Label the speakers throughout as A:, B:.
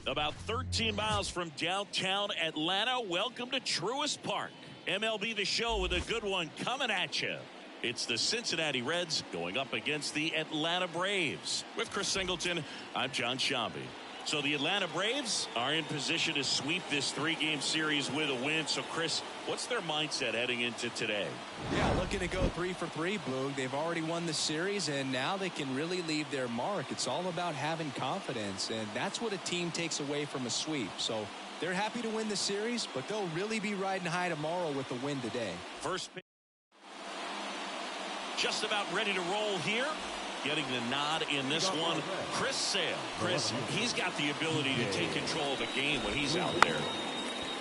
A: About 13 miles from downtown Atlanta. Welcome to Truist Park. MLB The Show with a good one coming at you. It's the Cincinnati Reds going up against the Atlanta Braves. With Chris Singleton, I'm John Shambi. So the Atlanta Braves are in position to sweep this three-game series with a win. So, Chris, what's their mindset heading into today?
B: Yeah, looking to go 3 for 3, Boog. They've already won the series, and now they can really leave their mark. It's all about having confidence, and that's what a team takes away from a sweep. So they're happy to win the series, but they'll really be riding high tomorrow with the win today.
A: First pitch. Just about ready to roll here. Getting the nod in this one, Chris Sale. Chris, he's got the ability to take control of the game when he's out there.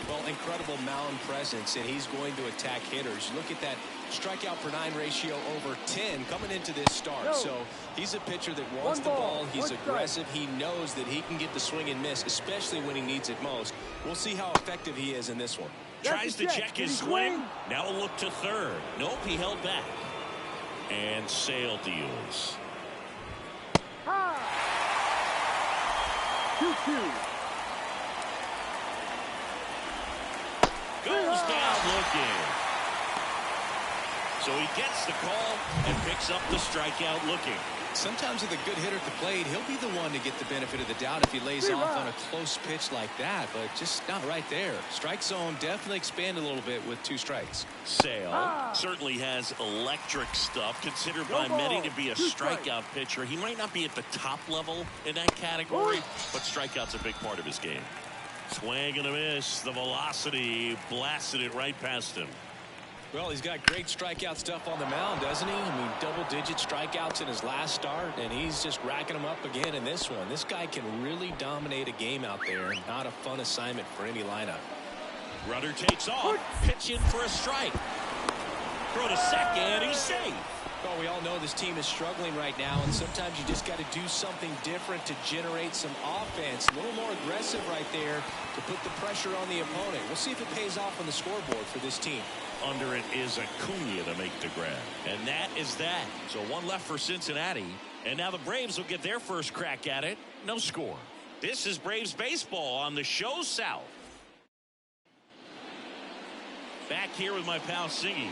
B: Well, incredible mound presence, and he's going to attack hitters. Look at that strikeout per 9 ratio over 10 coming into this start. So he's a pitcher that wants the ball. He's aggressive. He knows that he can get the swing and miss, especially when he needs it most. We'll see how effective he is in this one.
A: Tries to check his swing. Now a look to third. Nope, he held back. And Sale deals.
C: 2-2.
A: Goes down looking. So he gets the call and picks up the strikeout looking.
B: Sometimes with a good hitter at the plate, he'll be the one to get the benefit of the doubt if he lays off on a close pitch like that, but just not right there. Strike zone definitely expanded a little bit with 2 strikes.
A: Sale certainly has electric stuff, considered by many to be a strikeout pitcher. He might not be at the top level in that category, but strikeout's a big part of his game. Swing and a miss. The velocity blasted it right past him.
B: Well, he's got great strikeout stuff on the mound, doesn't he? I mean, double-digit strikeouts in his last start, and he's just racking them up again in this one. This guy can really dominate a game out there, and not a fun assignment for any lineup.
A: Runner takes off. Pitch in for a strike. Throw to second. He's safe.
B: Well, we all know this team is struggling right now, and sometimes you just got to do something different to generate some offense. A little more aggressive right there to put the pressure on the opponent. We'll see if it pays off on the scoreboard for this team.
A: Under it is Acuna to make the grab. And that is that. So one left for Cincinnati. And now the Braves will get their first crack at it. No score. This is Braves baseball on the Show South. Back here with my pal Siggy.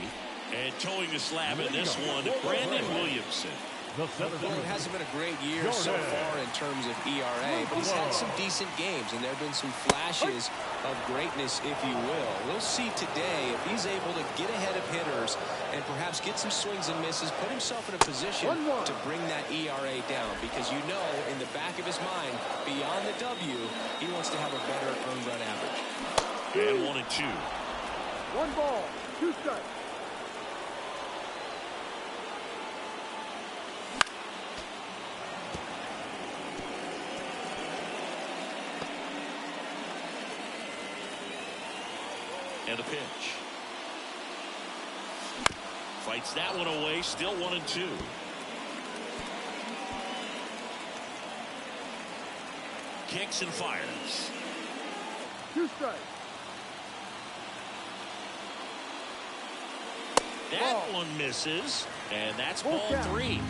A: And towing the slab in this one, Brandon Williamson.
B: Well, it hasn't been a great year so far in terms of ERA, but he's had some decent games, and there have been some flashes of greatness, if you will. We'll see today if he's able to get ahead of hitters and perhaps get some swings and misses, put himself in a position to bring that ERA down, because you know in the back of his mind, beyond the W, he wants to have a better earned run average.
A: And 1-2.
C: 1 ball, 2 strikes.
A: And a pitch. Fights that one away. Still 1-2. Kicks and fires.
C: 2 strikes.
A: That one misses. And that's ball 3.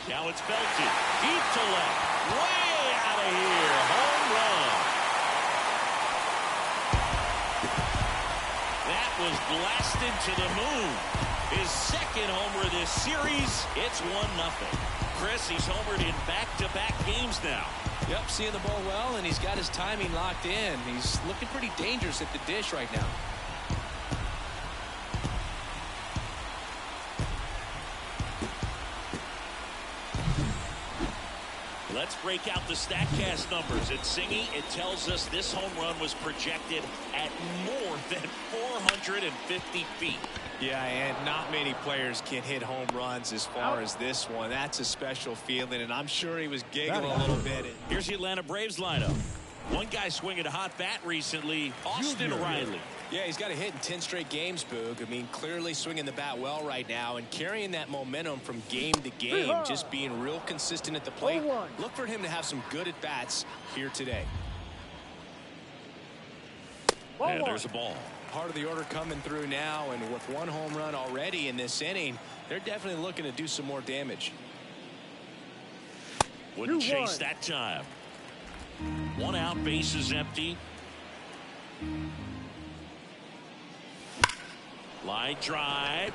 A: Now it's belted. Deep to left. Way out of here. Home run. That was blasted to the moon. His second homer of this series. It's 1-0. Chris, he's homered in back-to-back games now.
B: Yep, seeing the ball well, and he's got his timing locked in. He's looking pretty dangerous at the dish right now.
A: Let's break out the StatCast numbers. At Singy, it tells us this home run was projected at more than 450 feet.
B: Yeah, and not many players can hit home runs as far as this one. That's a special feeling, and I'm sure he was giggling a little bit.
A: Here's the Atlanta Braves lineup. One guy swinging a hot bat recently, Austin Riley.
B: Yeah, he's got a hit in 10 straight games, Boog. I mean, clearly swinging the bat well right now and carrying that momentum from game to game, just being real consistent at the plate. Look for him to have some good at-bats here today.
A: And there's a ball.
B: Part of the order coming through now, and with one home run already in this inning, they're definitely looking to do some more damage.
A: Wouldn't chase that time. One out, bases empty. Line drive.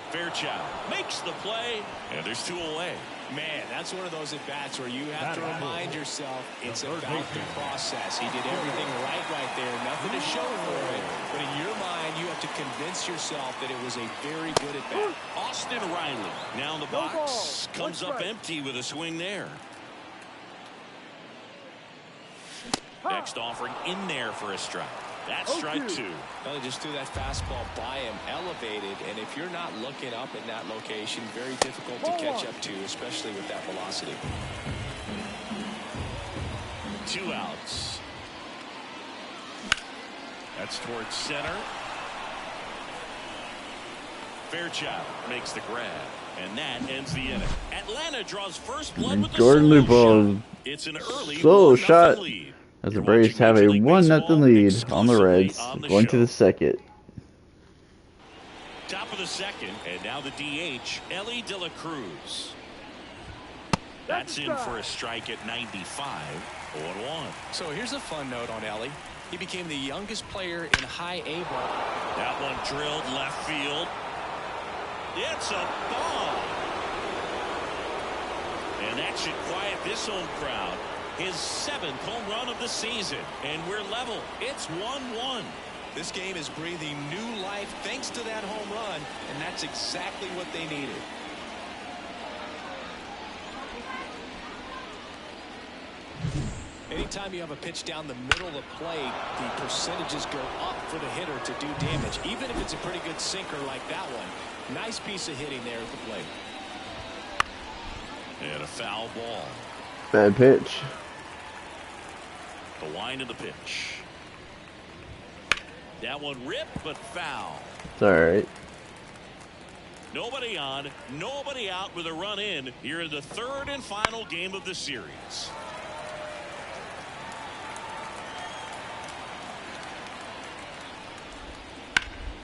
A: Fairchild makes the play, and there's 2 away.
B: Man, that's one of those at-bats where you have to remind yourself it's about the process. He did everything right there. Nothing to show for it. But in your mind, you have to convince yourself that it was a very good at-bat.
A: Austin Riley now in the box. Comes up empty with a swing there. Next offering in there for a strike. That's strike 2.
B: Well, they just threw that fastball by him, elevated, and if you're not looking up in that location, very difficult to catch up to, especially with that velocity.
A: 2 outs. That's towards center. Fairchild makes the grab, and that ends the inning. Atlanta draws first blood with the
D: Jordan Lupo.
A: It's an early
D: solo shot.
A: lead.
D: As the Braves have a 1-0 lead on the Reds, going to the second.
A: Top of the second, and now the DH, Ellie De La Cruz. That's in for a strike at 95, 0-1.
B: So here's a fun note on Ellie. He became the youngest player in high A ball.
A: That one drilled left field. It's a ball. And that should quiet this home crowd. His 7th home run of the season, and we're level. It's 1-1.
B: This game is breathing new life thanks to that home run, and that's exactly what they needed. Anytime you have a pitch down the middle of the plate, the percentages go up for the hitter to do damage, even if it's a pretty good sinker like that one. Nice piece of hitting there at the plate.
A: And a foul ball.
D: Bad pitch.
A: The wind of the pitch. That one ripped, but foul.
D: It's alright.
A: Nobody on, nobody out with a run in here in the 3rd and final game of the series.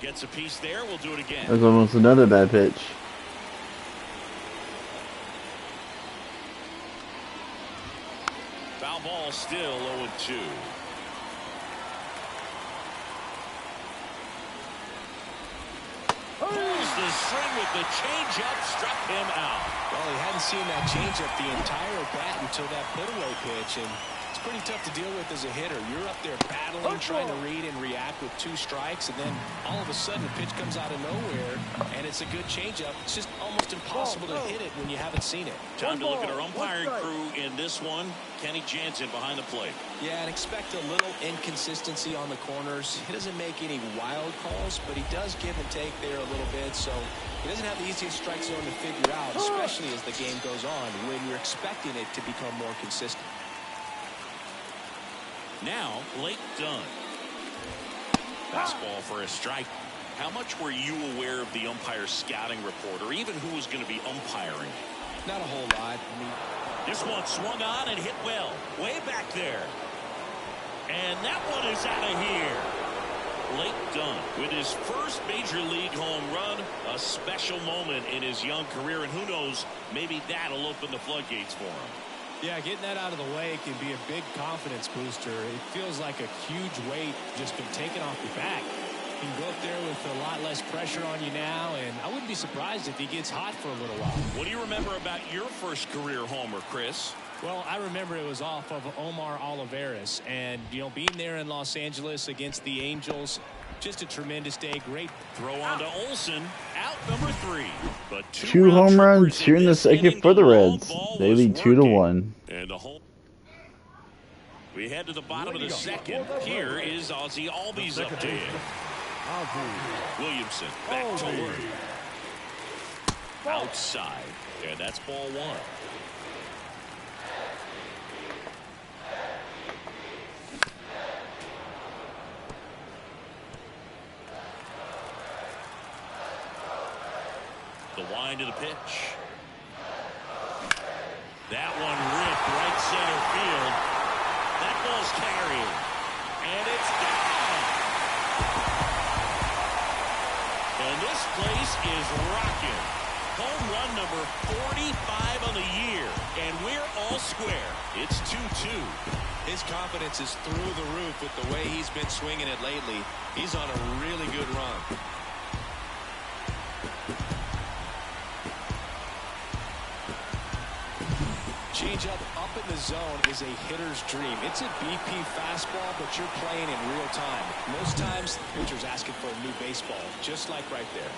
A: Gets a piece there. We'll do it again.
D: That's almost another bad pitch.
A: Foul ball still 0-2. Pulls the string with the changeup, struck him out.
B: Well, he hadn't seen that changeup the entire bat until that put-away pitch, and it's pretty tough to deal with as a hitter. You're up there battling, trying to read and react with 2 strikes, and then all of a sudden the pitch comes out of nowhere, and it's a good changeup. It's just almost impossible to hit it when you haven't seen it.
A: Time to look at our umpiring crew in this one. Kenny Jansen behind the plate.
B: Yeah, and expect a little inconsistency on the corners. He doesn't make any wild calls, but he does give and take there a little bit, so he doesn't have the easiest strike zone to figure out, especially as the game goes on when you're expecting it to become more consistent.
A: Now, Blake Dunn. Fastball for a strike. How much were you aware of the umpire scouting report, or even who was going to be umpiring?
B: Not a whole lot.
A: This one swung on and hit well. Way back there. And that one is out of here. Blake Dunn with his first major league home run. A special moment in his young career. And who knows, maybe that'll open the floodgates for him.
B: Yeah, getting that out of the way can be a big confidence booster. It feels like a huge weight just been taken off your back. You can go up there with a lot less pressure on you now, and I wouldn't be surprised if he gets hot for a little while.
A: What do you remember about your first career homer, Chris?
B: Well, I remember it was off of Omar Olivares, and, being there in Los Angeles against the Angels, just a tremendous day. Great
A: throw on to Olsen. Out number 3. But
D: 2 home runs here in the second for the Reds. They lead 2-1.
A: And the whole. We head to the bottom of the second. Here is Ozzie Albies update. Williamson back to work. Outside. And that's ball 1. The wind of the pitch. That one ripped right center field. That ball's carrying. And it's gone. And this place is rocking. Home run number 45 on the year. And we're all square. It's 2-2.
B: His confidence is through the roof with the way he's been swinging it lately. He's on a really good run. Changeup up in the zone is a hitter's dream. It's a BP fastball, but you're playing in real time. Most times, the pitcher's asking for a new baseball, just like right there.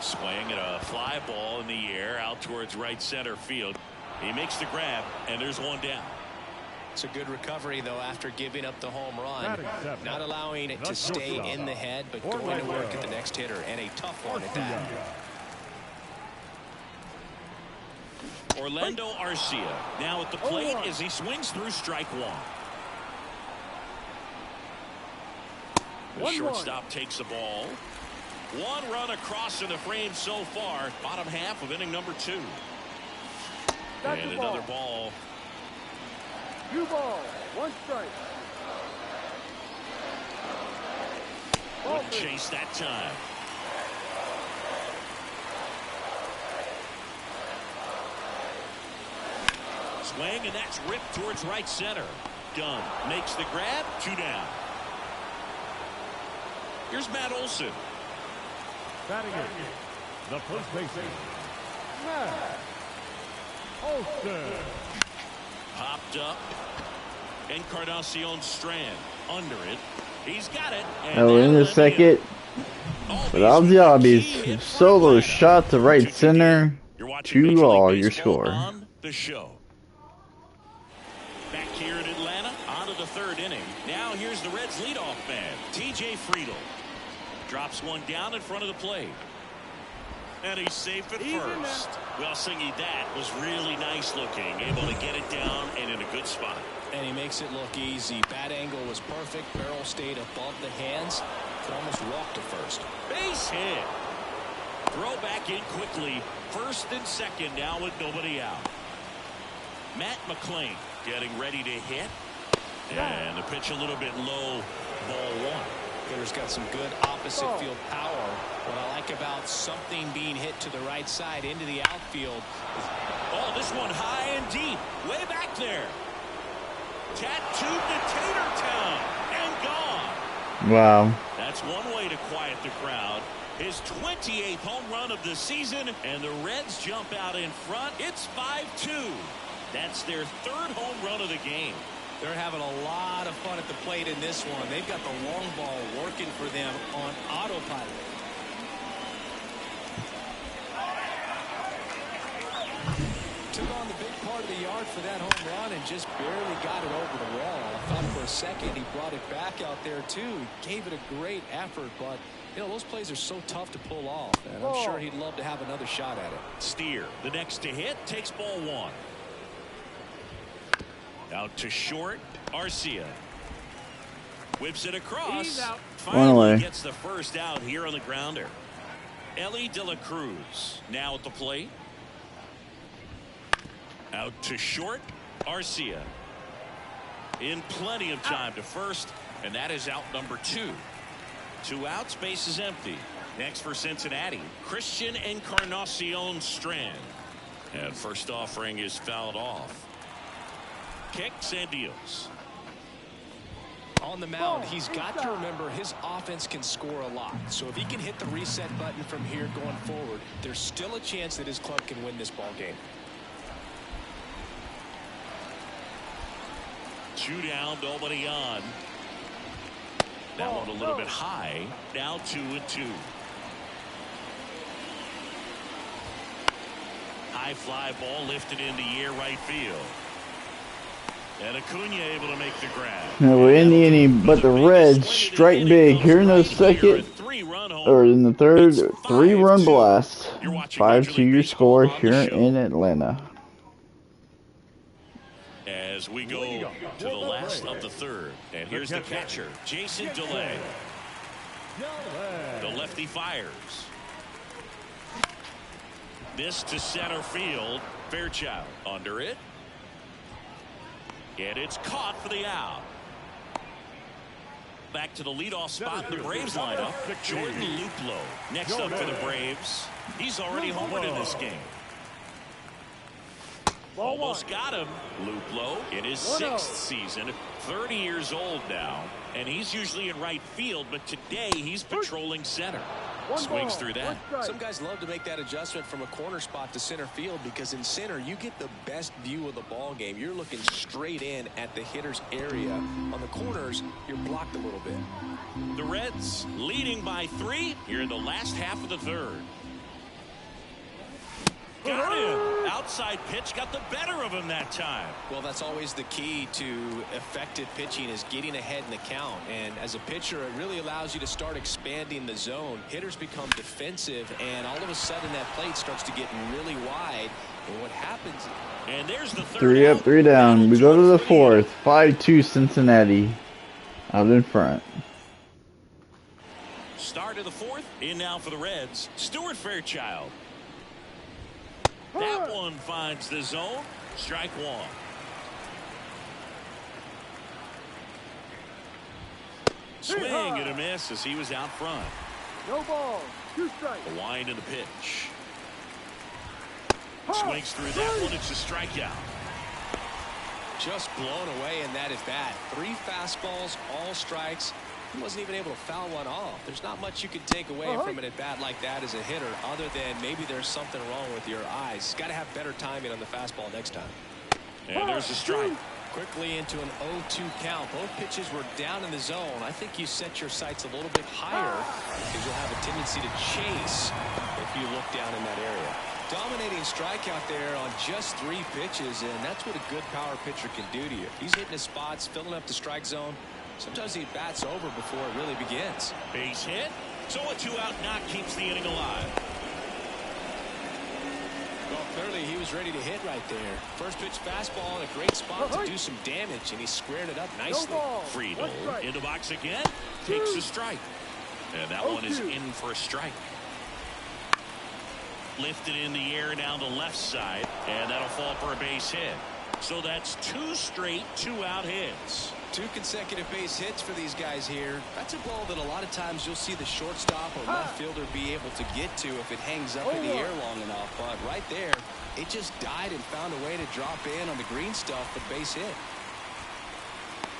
A: Swing at a fly ball in the air out towards right center field. He makes the grab, and there's one down.
B: It's a good recovery, though, after giving up the home run. Not allowing it to stay in the head, but going to work at the next hitter, and a tough one at that.
A: Orlando Arcia now at the plate as he swings through strike one. The shortstop takes the ball. One run across in the frame so far. Bottom half of inning number 2. And another ball.
C: 2 balls, 1 strike.
A: Wouldn't chase that time. Swing, and that's ripped towards right center. Dunn makes the grab. 2 down. Here's Matt Olson.
E: Batting in, the first baseman, Matt Olson.
A: Popped up. Encarnacion Strand under it. He's got it.
D: Now in the second, without the obvious, solo shot to right center. 2-all your score.
A: On the show. Back here in Atlanta, on to the 3rd inning. Now here's the Reds leadoff man, TJ Friedl. Drops one down in front of the plate. And he's safe at first. Well, Singy, that was really nice looking. Able to get it down and in a good spot.
B: And he makes it look easy. Bat angle was perfect. Barrel stayed above the hands. Could almost walk to first.
A: Base hit. Throw back in quickly. First and second now with nobody out. Matt McClain getting ready to hit. And the pitch a little bit low. Ball 1.
B: Hitter's got some good opposite field power. What I like about something being hit to the right side into the outfield.
A: Oh, this one high and deep. Way back there. Tattooed to Tatertown and gone.
D: Wow.
A: That's one way to quiet the crowd. His 28th home run of the season, and the Reds jump out in front. It's 5-2. That's their 3rd home run of the game.
B: They're having a lot of fun at the plate in this one. They've got the long ball working for them on autopilot. Took on the big part of the yard for that home run and just barely got it over the wall. I thought for a second he brought it back out there too. He gave it a great effort, but you know, those plays are so tough to pull off, and I'm sure he'd love to have another shot at it.
A: Steer, the next to hit, takes ball 1. Out to short, Arcia. Whips it across. Finally gets the first out here on the grounder. Ellie De La Cruz now at the plate. Out to short, Arcia. In plenty of time to first, and that is out number 2. 2 outs, base is empty. Next for Cincinnati, Christian Encarnacion Strand. And first offering is fouled off. Kicks and deals.
B: On the mound, he's got to remember his offense can score a lot. So if he can hit the reset button from here going forward, there's still a chance that his club can win this ball game.
A: 2 down, nobody on. That one a little bit high. Now 2-2. High fly ball lifted in the air right field. And Acuna able to make the grab.
D: Now we're in the inning, but the Reds strike big here in the second, or in the third, 3-run blast. 5-2 your score here in Atlanta.
A: As we go to the last of the 3rd, and here's the catcher, Jason DeLay. The lefty fires. This to center field. Fairchild under it. And it's caught for the out. Back to the leadoff spot in the Braves lineup. Jordan Luplow next up for the Braves. He's already homered in this game. Almost got him. Luplow in his 6th season, 30 years old now, and he's usually in right field, but today he's patrolling center. Swings through that.
B: Some guys love to make that adjustment from a corner spot to center field because in center you get the best view of the ball game. You're looking straight in at the hitter's area. On the corners, you're blocked a little bit.
A: The Reds leading by 3 here in the last half of the 3rd. Got him. Outside pitch got the better of him that time.
B: Well, that's always the key to effective pitching is getting ahead in the count. And as a pitcher, it really allows you to start expanding the zone. Hitters become defensive, and all of a sudden that plate starts to get really wide. And what happens?
A: And there's the 3rd.
D: 3 up, 3 down. We go to the 4th. 5-2 Cincinnati out in front.
A: Start of the 4th. In now for the Reds, Stuart Fairchild. That one finds the zone. Strike 1. Swing and a miss as he was out front.
C: No ball. 2 strikes.
A: The wind and the pitch. Swings through that one. It's a strikeout.
B: Just blown away in that at bat. 3 fastballs, all strikes. He wasn't even able to foul one off. There's not much you can take away from an at-bat like that as a hitter other than maybe there's something wrong with your eyes. Got to have better timing on the fastball next time.
A: And there's a strike.
B: Quickly into an 0-2 count. Both pitches were down in the zone. I think you set your sights a little bit higher because you'll have a tendency to chase if you look down in that area. Dominating strikeout there on just 3 pitches, and that's what a good power pitcher can do to you. He's hitting his spots, filling up the strike zone. Sometimes he bats over before it really begins.
A: Base hit. So a 2-out knock keeps the inning alive.
B: Well, clearly he was ready to hit right there. First pitch fastball in a great spot to do some damage, and he squared it up nicely.
A: Friedel in the box again. Takes a strike. And that one is in for a strike. Lifted in the air down the left side, and that'll fall for a base hit. So that's 2 straight 2-out hits.
B: 2 consecutive base hits for these guys here. That's a ball that a lot of times you'll see the shortstop or left fielder be able to get to if it hangs up in the air long enough. But right there, it just died and found a way to drop in on the green stuff for base hit.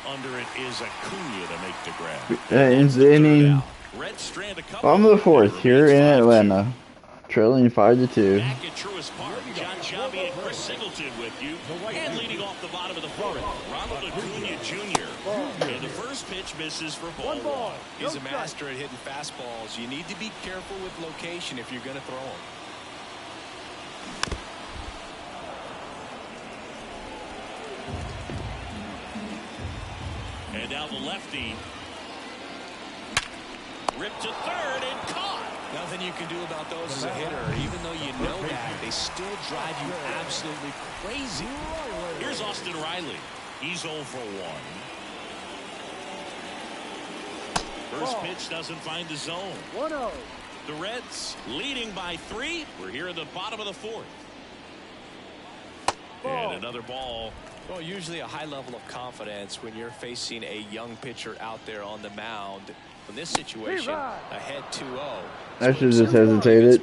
A: Under it is Acuna to make the grab.
D: That ends the inning. Bottom of the 4th here in Atlanta. Trailing 5-2.
A: Back at Truist Park, John Shelby and Chris Singleton with you. And leading off the bottom of the 4th, Ronald Acuna Jr. And the first pitch misses for ball 1.
B: He's a master at hitting fastballs. You need to be careful with location if you're going to throw them.
A: And now the lefty. Ripped to 3rd and caught.
B: Nothing you can do about those as a hitter. Even though you know that, they still drive you absolutely crazy.
A: Here's Austin Riley. He's 0 for 1. First pitch doesn't find the zone.
C: 1-0.
A: The Reds leading by 3. We're here at the bottom of the 4th. And another ball.
B: Well, usually a high level of confidence when you're facing a young pitcher out there on the mound. In this situation, ahead 2-0.
D: I should have just hesitated.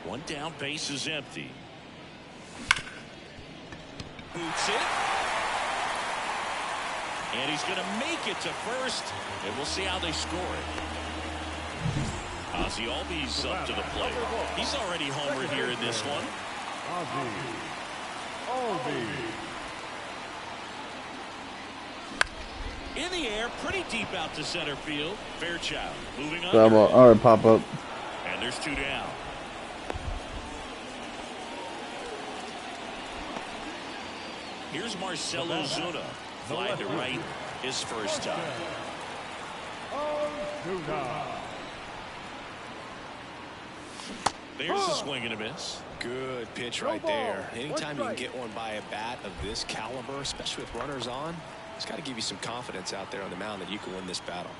A: 1 down, base is empty. Boots it. And he's going to make it to first. And we'll see how they score it. Ozzie Albies up to the plate. He's already homered here in this one. In the air, pretty deep out to center field. Fairchild moving on.
D: Or pop up.
A: And there's 2 down. Here's Marcell Ozuna. Fly to right his first time. There's a swing and a miss.
B: Good pitch right there. Anytime you can get one by a bat of this caliber, especially with runners on, it's got to give you some confidence out there on the mound that you can win this battle.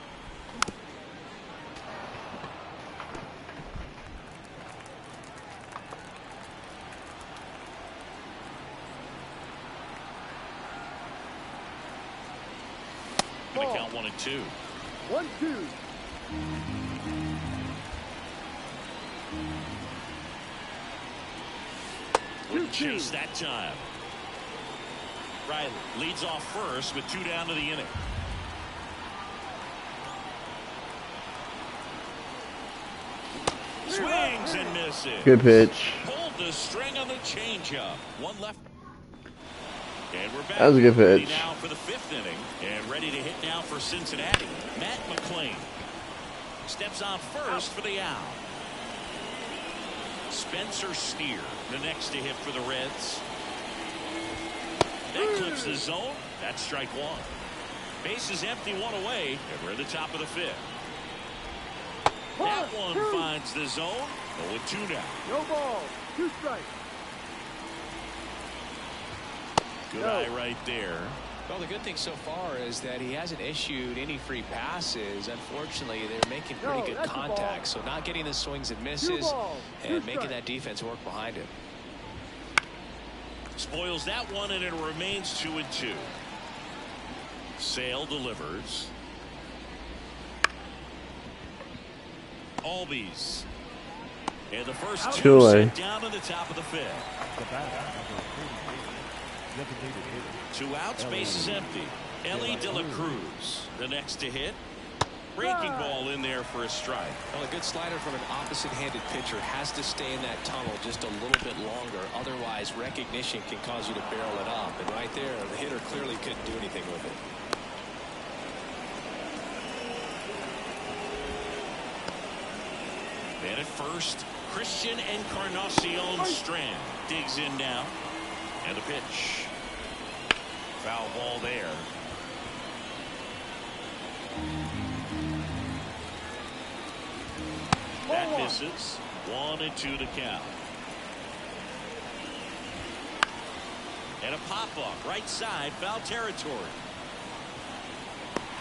A: the count 1-2.
C: 1-2.
A: Wouldn't chase that time. Riley leads off first with 2 down to the inning. Swings and misses.
D: Good pitch.
A: Pulled the string on the changeup. 1 left. And we're back.
D: That was a good pitch.
A: Now for the 5th inning. And ready to hit now for Cincinnati. Matt McClain steps on first for the out. Spencer Steer, the next to hit for the Reds. That clips the zone. That's strike 1. Base is empty, 1 away, and we're at the top of the 5th. That one finds the zone. 0-2 now.
C: No ball. 2 strikes.
A: Good eye right there.
B: Well, the good thing so far is that he hasn't issued any free passes. Unfortunately, they're making pretty good contact, so not getting the swings and misses and making that defense work behind him.
A: Spoils that one, and it remains 2-2. Sale delivers. Albies. And the first 2 set down in the top of the 5th. 2 outs, base is empty. Ellie De La Cruz, the next to hit. Breaking ball in there for a strike.
B: Well, a good slider from an opposite-handed pitcher has to stay in that tunnel just a little bit longer. Otherwise, recognition can cause you to barrel it up. And right there, the hitter clearly couldn't do anything with it.
A: And at first, Christian Encarnacion Strand digs in now. And the pitch. Foul ball there. That misses. 1-2 to count. And a pop-up right side, foul territory.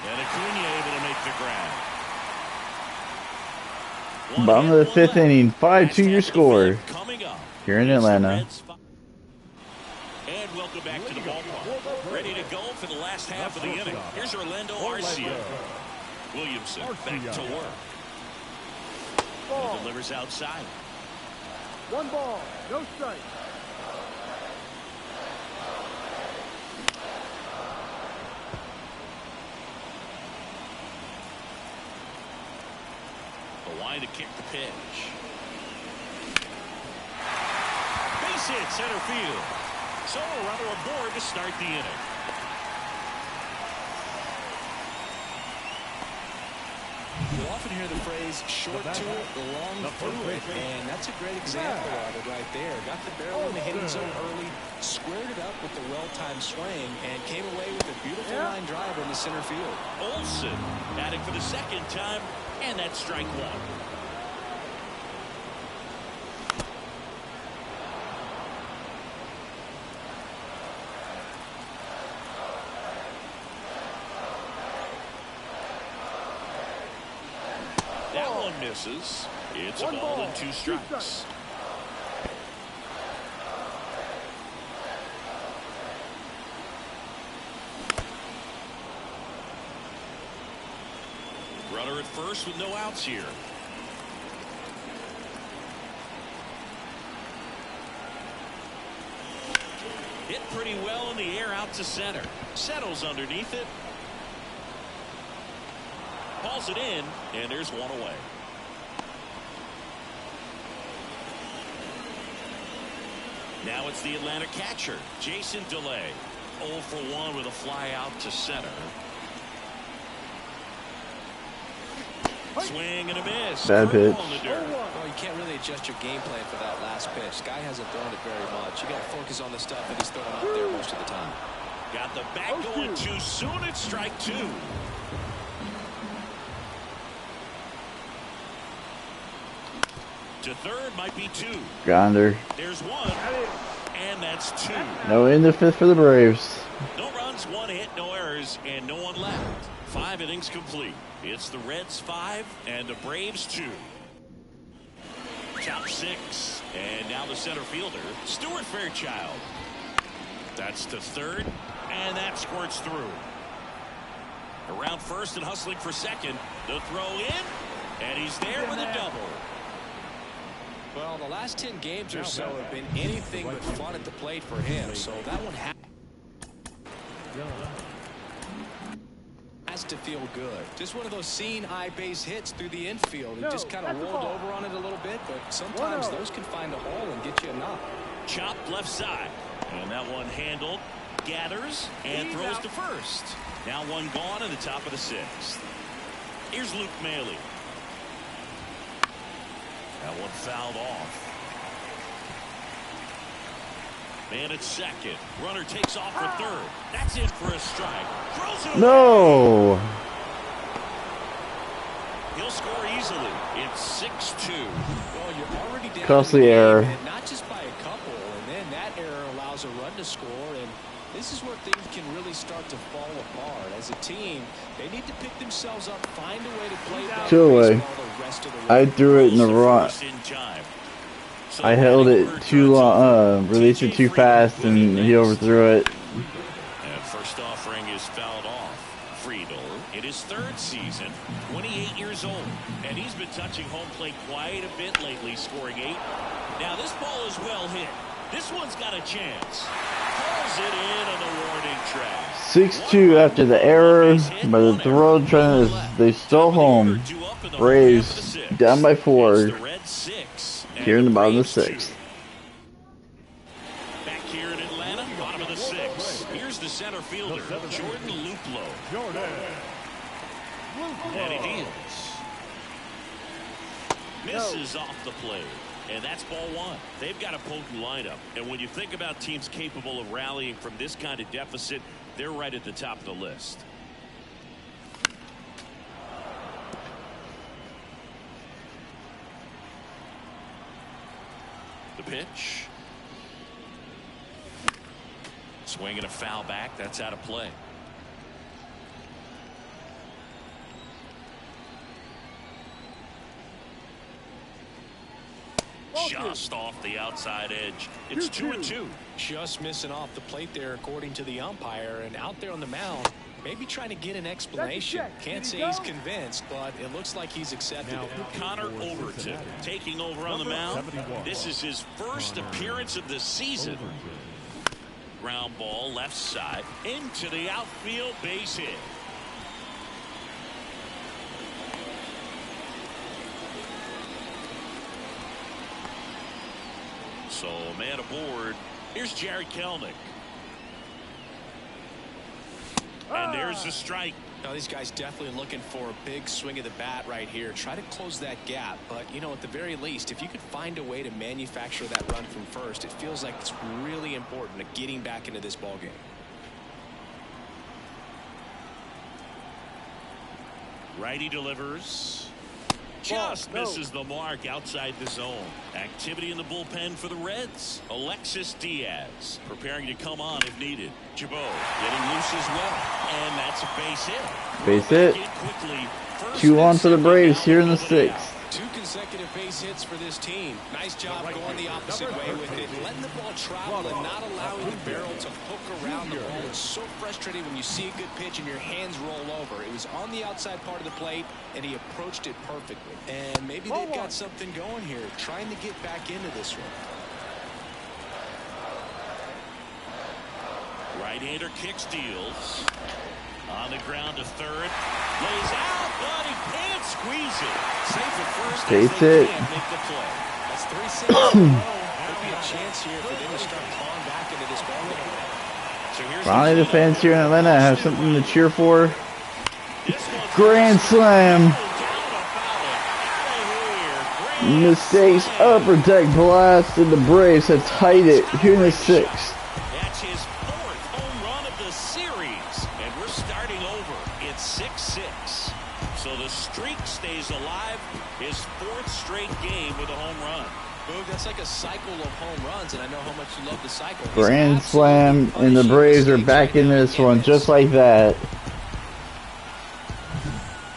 A: And Acuna able to make the grab.
D: Bottom of the 5th inning, 5-2 your score here in Atlanta.
A: And welcome back to the ballpark. Ready to go for the last half of the inning. Here's Orlando Arcia. Williamson back to work. And delivers outside.
C: 1 ball, no strike.
A: To kick the pitch. Base hit center field. So a runner aboard to start the inning.
B: You'll often hear the phrase short to it, long through it, and that's a great example of it right there. Got the barrel in the hitting zone early, squared it up with the well-timed swing, and came away with a beautiful line drive in the center field.
A: Olsen batting for the 2nd time, and that's strike 1. Misses. It's a ball and 2 strikes. Runner at first with no outs here. Hit pretty well in the air out to center. Settles underneath it. Hauls it in, and there's 1 away. Now it's the Atlanta catcher, Jason DeLay. 0 for 1 with a fly out to center. Swing and a miss.
D: Bad pitch.
B: Well, you can't really adjust your game plan for that last pitch. Guy hasn't thrown it very much. You got to focus on the stuff that he's throwing out there most of the time.
A: Got the back going too soon. It's strike 2. To third might be 2.
D: Gonder.
A: There's 1, and that's 2.
D: No in the 5th for the Braves.
A: No runs, 1 hit, no errors, and no one left. 5 innings complete. It's the Reds 5 and the Braves 2. Top 6, and now the center fielder, Stuart Fairchild. That's to third, and that squirts through. Around first and hustling for second. The throw in, and he's there with a double.
B: Well, the last 10 games or so have been anything but fun at the plate for him, so that one has to feel good. Just one of those seeing eye base hits through the infield. He just kind of rolled over on it a little bit, but sometimes those can find a hole and get you a knock.
A: Chopped left side, and that one handled, gathers, and throws to first. Now one gone in the top of the 6th. Here's Luke Maley. That one fouled off. Man at second. Runner takes off for third. That's in for a strike. Throws it away.
D: No.
A: He'll score easily. It's 6-2.
B: Well, you're already down.
D: Costly error.
B: Not just by a couple, and then that error allows a run to score, and this is where things can really start to fall apart. As a team, they need to pick themselves up, find a way to play better baseball the rest of the way.
D: I threw it in the run. I held it too long, released it too fast, and he overthrew it.
A: And first offering is fouled off. Friedel in his 3rd season, 28 years old, and he's been touching home plate quite a bit lately, scoring 8. Now this ball is well hit. This one's got a chance. Pulls it in on the warning track.
D: 6-2 after the error by the throw trying to, they stole home. Braves down by 4 here in the bottom of the 6th.
A: Back here in Atlanta, bottom of the 6th. Here's the center fielder, Jordan Luplow. And he deals. Misses off the plate. And that's ball 1. They've got a potent lineup. And when you think about teams capable of rallying from this kind of deficit, they're right at the top of the list. The pitch. Swinging a foul back. That's out of play. Just off the outside edge. It's 2-2.
B: Just missing off the plate there, according to the umpire, and out there on the mound, maybe trying to get an explanation. Can't say he's convinced, but it looks like he's accepted it.
A: Connor Overton taking over on the mound. This is his first appearance of the season. Ground ball left side into the outfield, base hit. So, man aboard. Here's Jared Kelenic. And there's the strike.
B: Now, these guys definitely looking for a big swing of the bat right here. Try to close that gap. But, you know, at the very least, if you could find a way to manufacture that run from first, it feels like it's really important to getting back into this ballgame.
A: Righty delivers. Just misses the mark outside the zone. Activity in the bullpen for the Reds. Alexis Diaz preparing to come on if needed. Jabot getting loose as well. And that's a base hit.
D: Base hit. 2-1 for the Braves here in the 6th.
B: 2 consecutive base hits for this team. Nice job going the opposite way with it. Letting the ball travel and not allowing the barrel to hook around the ball. It's so frustrating when you see a good pitch and your hands roll over. It was on the outside part of the plate, and he approached it perfectly. And maybe they've got something going here, trying to get back into this one.
A: Right-hander kicks, deals. On the ground to third. Lays out, but he can't squeeze it. Safe at first.
D: Base hit.
A: Make the play.
B: That's 3 singles in a row. Could be a chance here for them to start clawing back into this ballgame.
A: So here's
D: Finally, the fans here in Atlanta have something to cheer for. Grand slam. Mistakes, upper deck blast, and the Braves have tied it here in the 6th.
A: That's his 4th home run of the series, and we're starting over. It's 6-6. So the streak stays alive. His 4th straight game with a home run.
B: Boog, that's like a cycle of home runs, and I know how much you love the cycle.
D: Grand slam, and the Braves are back in this one just like that.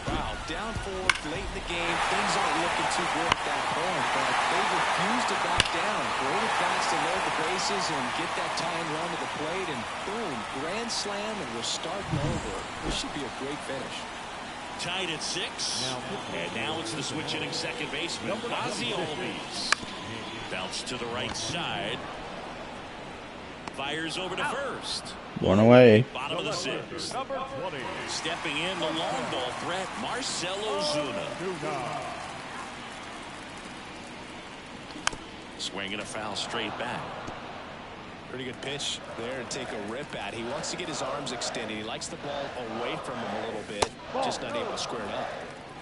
B: Wow, down down fourth late in the game. Things aren't looking too good at that point, but they refuse to back down. Great at bats to load the bases and get that tying run to the plate, and boom, grand slam, and we're starting over. This should be a great finish.
A: Tied at 6. And now it's the switch-hitting second baseman, Ozzie Albies. Bounce to the right side. Fires over to first.
D: One away.
A: Bottom of the 6th. Stepping in, the long ball threat, Marcell Ozuna. Swinging a foul straight back.
B: Pretty good pitch there to take a rip at. He wants to get his arms extended. He likes the ball away from him a little bit, just not able to square it up.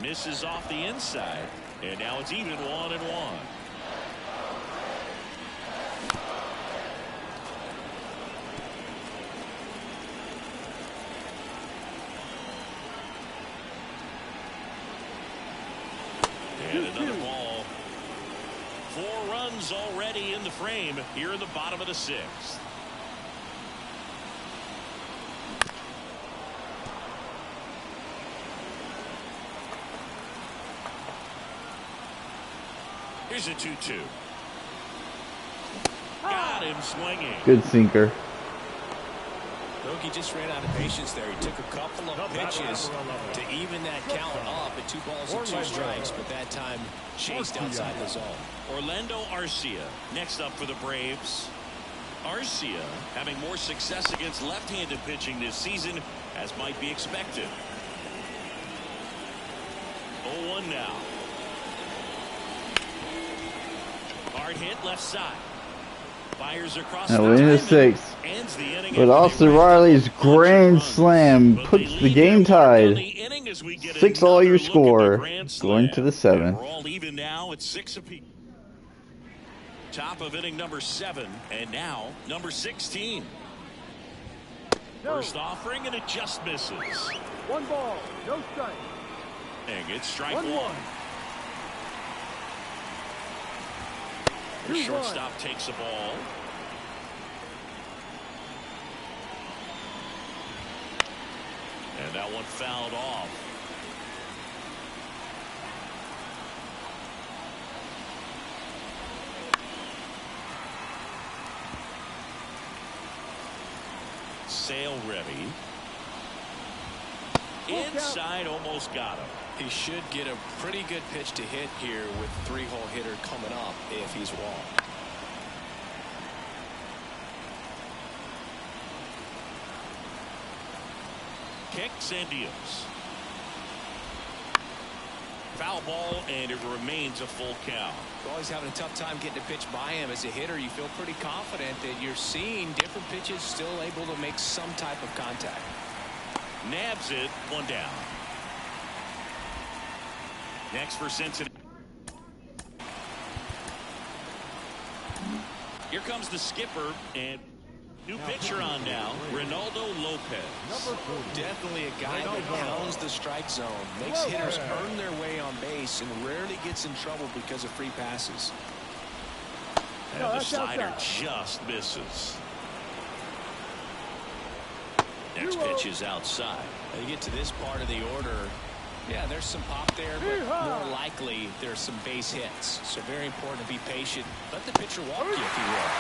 A: Misses off the inside, and now it's even 1-1. And another ball. 4 runs already in the frame here in the bottom of the 6th. Here's a 2-2. Got him swinging.
D: Good sinker.
B: He just ran out of patience there. He took a couple of pitches to even that count up at 2 balls and 2 strikes, but that time chased outside the zone.
A: Orlando Arcia next up for the Braves. Arcia having more success against left-handed pitching this season, as might be expected. 0-1 now. Hard hit left side. Fires across
D: Now in the 6th.
A: The
D: But Austin Riley's grand slam puts the game tied. 6 all your score. Going to the 7th.
A: We're all even now at 6 apiece. Top of inning number 7, and now number 16. First offering, and it just misses.
C: 1 ball, no strike.
A: And it's strike 1. The shortstop takes a ball. And that one fouled off. Sale ready. Inside, almost got him.
B: He should get a pretty good pitch to hit here with 3-hole hitter coming up if he's walked.
A: Kicks and deals. Foul ball, and it remains a full count.
B: Always having a tough time getting a pitch by him. As a hitter, you feel pretty confident that you're seeing different pitches still able to make some type of contact.
A: Nabs it, 1 down. Next for Cincinnati. Here comes the skipper, and new pitcher on now, Reynaldo Lopez.
B: Definitely a guy that pounds the strike zone, makes hitters earn their way on base, and rarely gets in trouble because of free passes.
A: And the slider just misses. Next pitch is outside.
B: You get to this part of the order. Yeah, there's some pop there, but more likely there's some base hits. So very important to be patient. Let the pitcher walk you, if you will.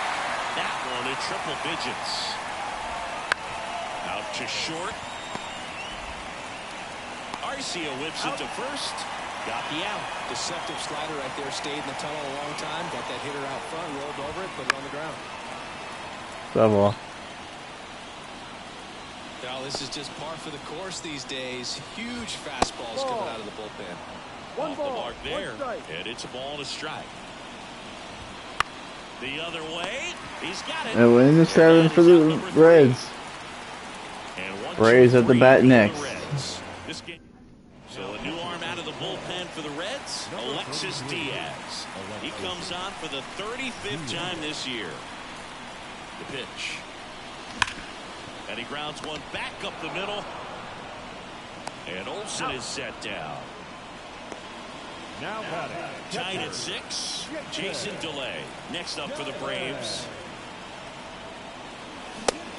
A: That one in triple digits. Out to short. Arcia whips it to first. Got the out.
B: Deceptive slider right there. Stayed in the tunnel a long time. Got that hitter out front. Rolled over it. Put it on the ground.
D: Double.
B: Now, this is just par for the course these days. Huge fastballs coming out of the bullpen.
A: Off the mark there, and it's a ball and a strike. The other way, he's got it.
D: And we're in the 7th for the Reds. Braves at the bat next.
A: So a new arm out of the bullpen for the Reds, Alexis Diaz. He comes on for the 35th time this year. The pitch. And he grounds one back up the middle. And Olsen is set down.
E: Now batting.
A: Tied at 6. Jason DeLay next up for the Braves.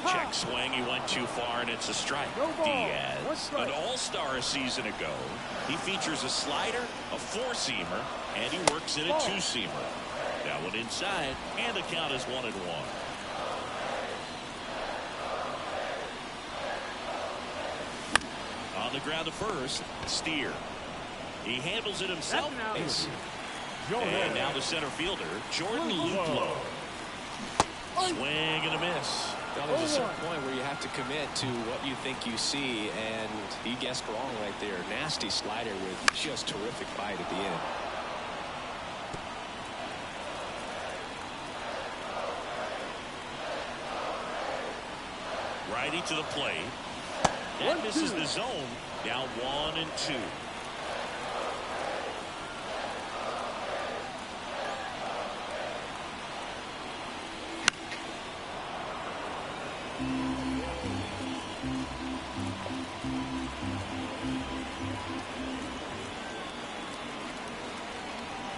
A: Check swing. He went too far, and it's a strike. Diaz, an all-star a season ago. He features a slider, a four-seamer, and he works in a two-seamer. That one inside, and the count is 1-1. On the ground to first, Steer. He handles it himself. And now the center fielder, Jordan Ludlow. Swing and a miss.
B: Now there's a certain point where you have to commit to what you think you see, and he guessed wrong right there. Nasty slider with just terrific bite at the end.
A: Righty to the plate. That misses the zone. Now 1-2.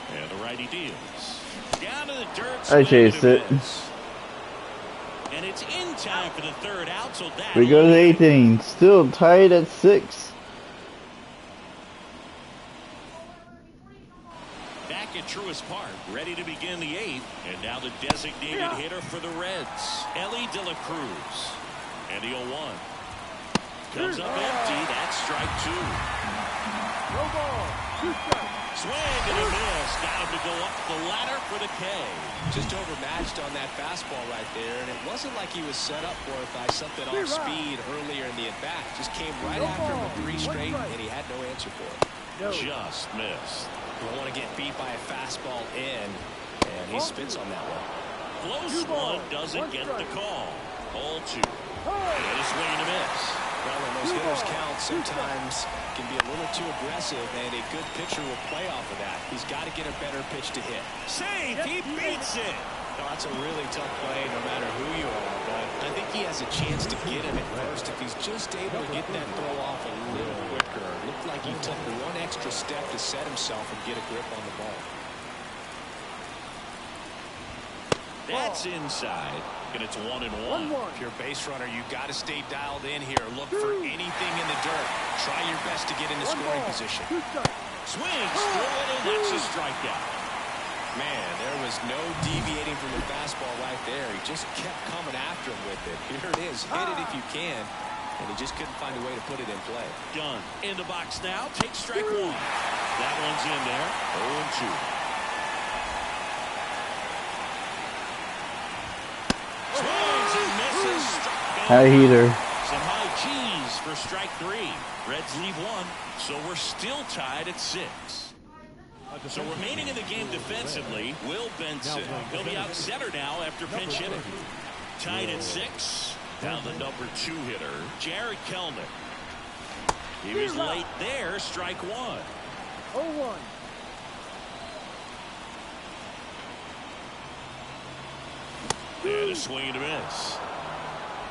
A: And the righty deals. Down to the dirt.
D: I chased it.
A: And it's in time for the third out, so that
D: We go to the 8th inning. Still tied at 6.
A: Back at Truist Park, ready to begin the 8th. And now the designated hitter for the Reds, Ellie De La Cruz. And the 0-1. Comes up empty. That's strike 2.
C: No ball. 2 strikes.
A: Swing and a miss. Got him to go up the ladder for the K.
B: Just overmatched on that fastball right there, and it wasn't like he was set up for it by something off speed earlier in the at-bat. Just came right after him with 3 straight, and he had no answer for it.
A: Just missed.
B: You don't want to get beat by a fastball in, and he spits on that one.
A: Close one doesn't get the call. 0-2. And a swing and a miss.
B: Well, when those hitters count, sometimes can be a little too aggressive, and a good pitcher will play off of that. He's got to get a better pitch to hit.
A: Save! He beats it!
B: No, that's a really tough play no matter who you are, but I think he has a chance to get him at first if he's just able to get that throw off a little quicker. It looked like he took one extra step to set himself and get a grip on the ball.
A: That's inside, and it's 1-1.
B: If you're a base runner, you got to stay dialed in here. Look for anything in the dirt. Try your best to get into scoring position.
A: Swing, straight, and that's a strikeout.
B: Man, there was no deviating from the fastball right there. He just kept coming after him with it. Here it is. Hit it if you can. And he just couldn't find a way to put it in play.
A: Done. In the box now. Take strike 1. That one's in there. 0-2. Swings and misses.
D: High heater.
A: Some high cheese for strike 3. Reds leave 1, so we're still tied at 6. So remaining in the game defensively, Will Benson. He'll be out center now after pinch hitting. Tied at 6. Now the number 2 hitter, Jared Kelnick. He was late there, strike 1.
C: 0-1.
A: And a swing and a miss.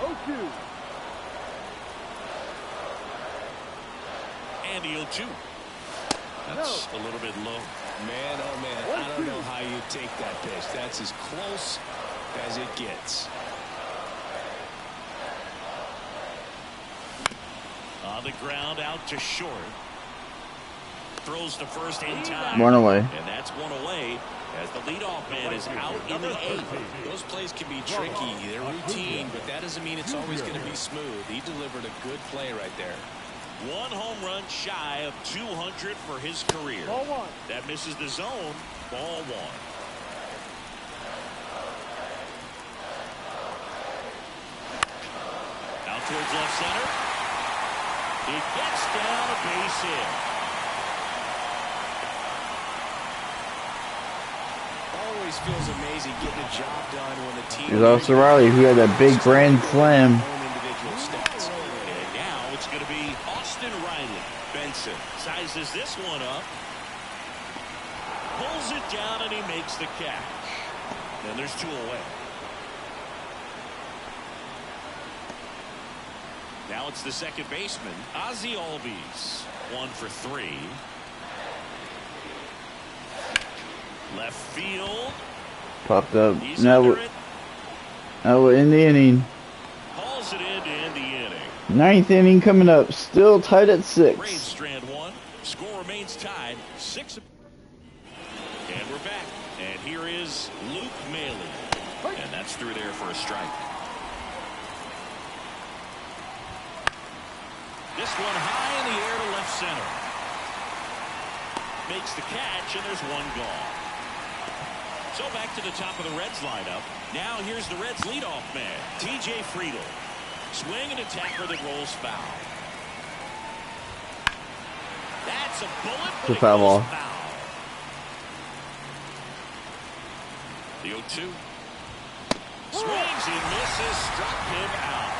C: 0-2.
A: And the 0-2. That's a little bit low.
B: Man, oh man, I don't know how you take that pitch. That's as close as it gets.
A: On the ground, out to short. Throws to first in time.
D: 1 away.
A: And that's 1 away as the leadoff man is out in the 8th.
B: Those plays can be tricky. They're routine, but that doesn't mean it's always going to be smooth. He delivered a good play right there.
A: 1 home run shy of 200 for his career.
C: Ball 1.
A: That misses the zone. Ball 1. Out towards left center. He gets down a base hit.
B: Always feels amazing getting a job done when the team.
D: There's also Riley, who had that big grand slam.
B: Individual stats.
A: And now it's going to be Austin Riley. Benson sizes this one up. Pulls it down and he makes the catch. And there's 2 away. Now it's the second baseman, Ozzie Albies. 1 for 3. Left field.
D: Popped up.
A: He's
D: Now
A: under it.
D: we're in the inning.
A: Hauled
D: Ninth inning coming up, still tied at 6.
A: Braves strand one. Score remains tied. 6. And we're back. And here is Luke Maley. And that's through there for a strike. This one high in the air to left center. Makes the catch, and there's one gone. So back to the top of the Reds lineup. Now here's the Reds leadoff man, T.J. Friedl. Swing and a tackler that rolls foul. That's a bullet, but it
D: foul ball.
A: goes foul. The 0-2. Swings and misses, struck him out.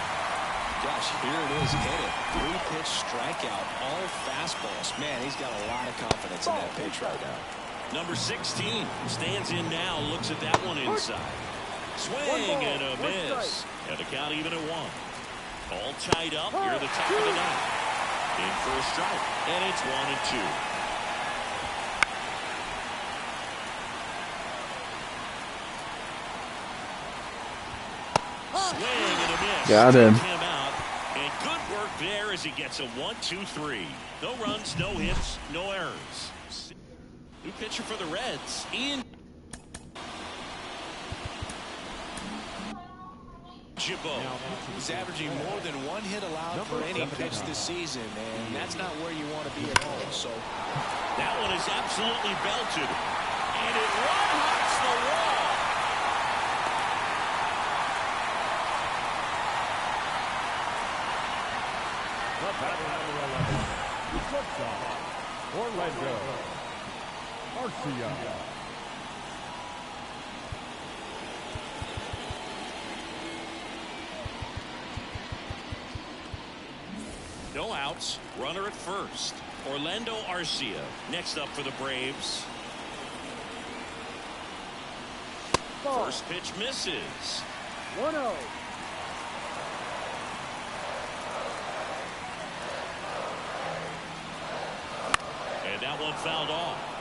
B: Gosh, here it is, hit it. 3-pitch strikeout, all fastballs. Man, he's got a lot of confidence in that pitch right now.
A: Number 16 stands in now, looks at that one inside. Swing and a miss. And the count even at 1. All tied up here at the top of the 9th. In for a strike, and it's 1-2. Swing and a miss.
D: Got him.
A: Took him out, and good work there as he gets a 1-2-3. No runs, no hits, no errors. New pitcher for the Reds, Ian Jabot.
B: He's averaging more than 1 hit allowed per inning pitched this season, and that's not where you want to be at home. So
A: that one is absolutely belted, and it one-hops the wall.
E: The batter number 11, shortstop, Orlando Arcia.
A: No outs, runner at first. Orlando Arcia next up for the Braves. First pitch misses.
C: 1-0.
A: And that one fouled off.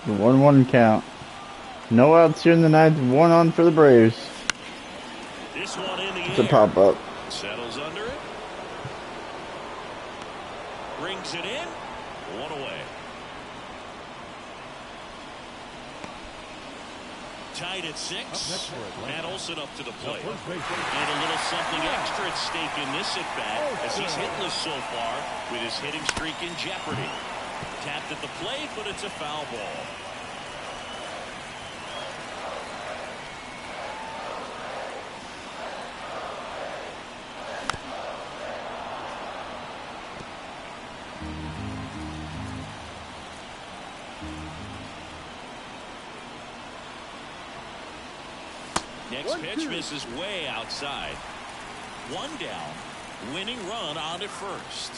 D: The 1-1 count. No outs here in the 9th. 1 on for the Braves.
A: This one in the
D: It's a
A: air.
D: pop up.
A: Settles under it. Brings it in. 1 away. Tied at 6. Matt Olson up to the plate. And a little something extra at stake in this at bat as he's hitless so far with his hitting streak in jeopardy. Tapped at the plate, but it's a foul ball. Next pitch misses way outside. 1 down. Winning run on at first.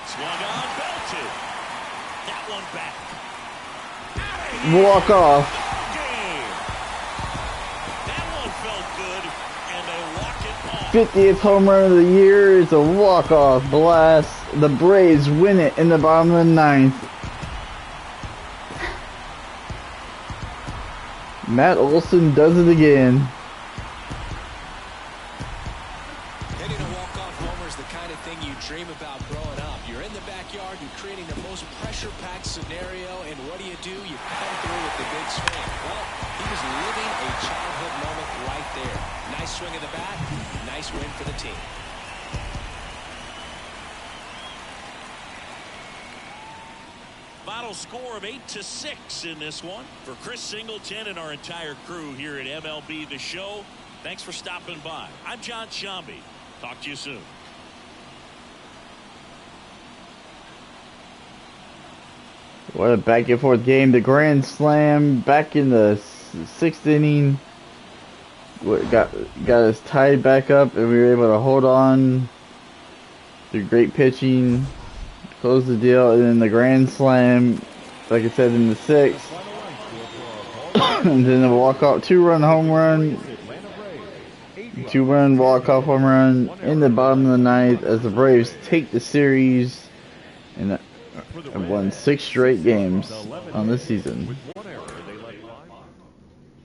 A: Swung on, belted. That one back.
D: Walk off.
A: Game. That one felt good, and they walk it off.
D: 50th home run of the year is a walk-off blast. The Braves win it in the bottom of the 9th. Matt Olson does it again.
B: hitting a walk-off homer is the kind of thing you dream about growing up. You're in the backyard, you're creating the most pressure-packed scenario, and what do? You come through with the big swing. Well, he was living a childhood moment right there. Nice swing of the bat, nice win for the team.
A: Final score of 8-6 in this one. For Chris Singleton and our entire crew here at MLB The Show, thanks for stopping by. I'm John Shambi. Talk to you soon.
D: What a back and forth game. The grand slam back in the 6th inning. Got us tied back up, and we were able to hold on through great pitching, close the deal, and then the grand slam, like I said, in the 6th. And then the walk-off 2-run home run, 2-run walk-off home run in the bottom of the 9th as the Braves take the series. And
E: For the
D: I've won
E: Reds,
D: 6 straight games
E: the 11
D: on this
E: man
D: season.
E: with